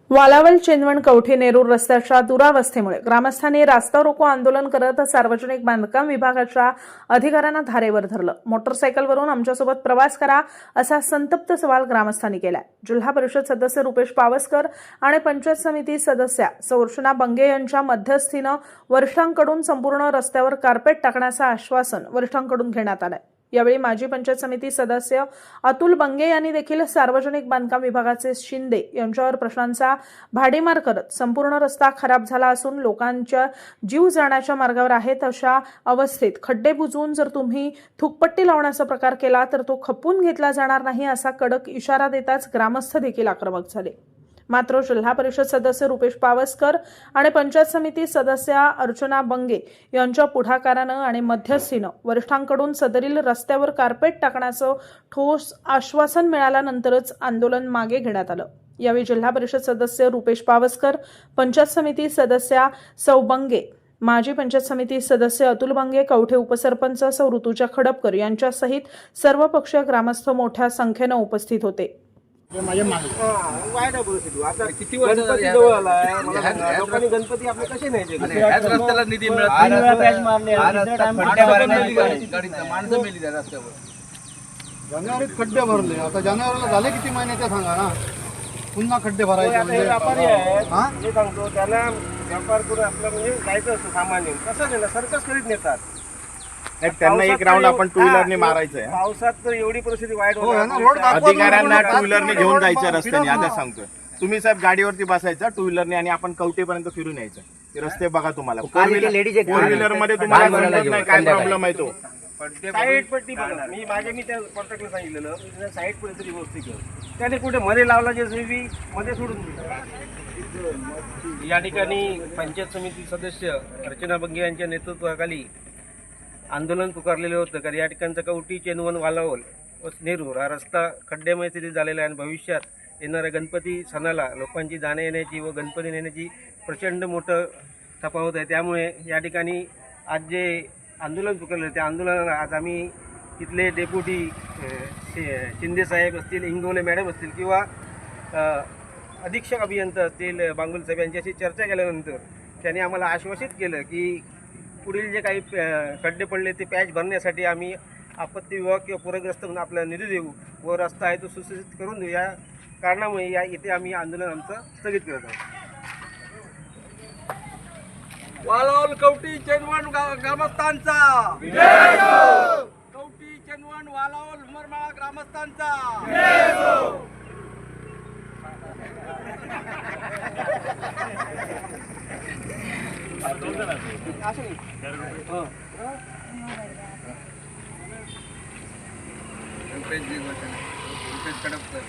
वालावल चेंदवण कवठे नेरूर रस्त्याच्या दुरावस्थेमुळे ग्रामस्थांनी रास्ता रोको आंदोलन करत सार्वजनिक बांधकाम विभागाच्या अधिकाऱ्यांना धारेवर धरलं। मोटरसायकलवरून आमच्यासोबत प्रवास करा असा संतप्त सवाल ग्रामस्थांनी केलाय। जिल्हा परिषद सदस्य रुपेश पावसकर आणि पंचायत समिती सदस्या अर्चना बंगे यांच्या मध्यस्थीनं वरिष्ठांकडून संपूर्ण रस्त्यावर कार्पेट टाकण्याचं आश्वासन वरिष्ठांकडून घेण्यात आलंय। यावेळी माजी पंचायत समिती सदस्य अतुल बंगे यांनी देखील सार्वजनिक बांधकाम विभागाचे शिंदे यांच्यावर प्रश्नांचा भाडीमार करत संपूर्ण रस्ता खराब झाला असून लोकांच्या जीव जाण्याच्या मार्गावर आहेत अशा अवस्थेत खड्डे बुजवून जर तुम्ही थुकपट्टी लावण्याचा प्रकार केला तर तो खपवून घेतला जाणार नाही असा कडक इशारा देताच ग्रामस्थ देखील आक्रमक झाले। मात्र जिल्हा परिषद सदस्य रुपेश पावसकर आणि पंचायत समिती सदस्या अर्चना बंगे यांच्या पुढाकारानं आणि मध्यस्थीनं वरिष्ठांकडून सदरील रस्त्यावर कार्पेट टाकण्याचं ठोस आश्वासन मिळाल्यानंतरच आंदोलन मागे घेण्यात आलं। यावेळी जिल्हा परिषद सदस्य रुपेश पावसकर, पंचायत समिती सदस्या सौ बंगे, माजी पंचायत समिती सदस्य अतुल बंगे, कवठे उपसरपंच सौ ऋतुजा खडपकर यांच्यासहित सर्वपक्षीय ग्रामस्थ मोठ्या संख्येनं उपस्थित होते। माझ्या वाईट परिस्थिती आता किती वर्ष जवळ आलाय मला सांगा लोकांनी गणपती आपले कसे न्यायचे रस्त्याला निधी मिळत माणसं मेली त्या रस्त्यावर जानेवारीत खड्डे भरले आता जानेवारीला झाले किती महिने ते सांगा ना पुन्हा खड्डे भरायचे म्हणजे व्यापारी आहे मी सांगतो त्याला व्यापार करून आपलं म्हणजे जायचं असतं सामान्य कसं नेलं सर्कस करीत नेतात त्यांना एक राऊंड आपण टू व्हीलरने मारायचंय। पावसात तर एवढी परिस्थिती वाईट अधिकाऱ्यांना टू व्हीलरने घेऊन जायचं रस्त्याने आता सांगतोय तुम्ही साहेब गाडीवरती बसायचं टू व्हीलरने आणि आपण कवटेपर्यंत फिरून यायचं। ते रस्ते बघा तुम्हाला फोर व्हीलर मध्ये तुम्हाला काय प्रॉब्लेम आहे तो साईड पट्टी बघा मी त्या कॉन्ट्रॅक्टला सांगितलेलं साईड पट्टी व्यवस्थित केलं त्याने कुठे मध्ये लावला जे मध्ये सोडून या ठिकाणी पंचायत समिती सदस्य अर्चना बंगे यांच्या नेतृत्वाखाली आंदोलन पुकारलेलं होतं कारण या ठिकाणचा कवठी चेंदवण वालावल व नेरूर हा रस्ता खड्ड्यामय स्थितीत झालेला आहे आणि भविष्यात येणाऱ्या गणपती सणाला लोकांची जाण्या येण्याची व गणपती नेण्याची प्रचंड मोठं तफावत आहे। त्यामुळे या ठिकाणी आज जे आंदोलन पुकारलं त्या आंदोलनाला आज आम्ही तिथले डेप्युटी शिंदे साहेब असतील, इंगोले मॅडम असतील किंवा अधीक्षक अभियंता असतील बांगुल साहेब यांच्याशी चर्चा केल्यानंतर त्यांनी आम्हाला आश्वासित केलं की पुढील जे काही खड्डे पडले ते पॅच भरण्यासाठी आम्ही आपत्ती विभाग किंवा पूरग्रस्त म्हणून आपल्याला निधी देऊ व रस्ता आहे तो सुस्थितीत करून देऊ। या कारणामुळे इथे आम्ही आंदोलन आमचं स्थगित करत आहोत। वालावल कवठी चेंदवण ग्रामस्थांचा कवठी चेंदवण वालावल उमरमाळा ग्रामस्थांचा रुपेश खडपकर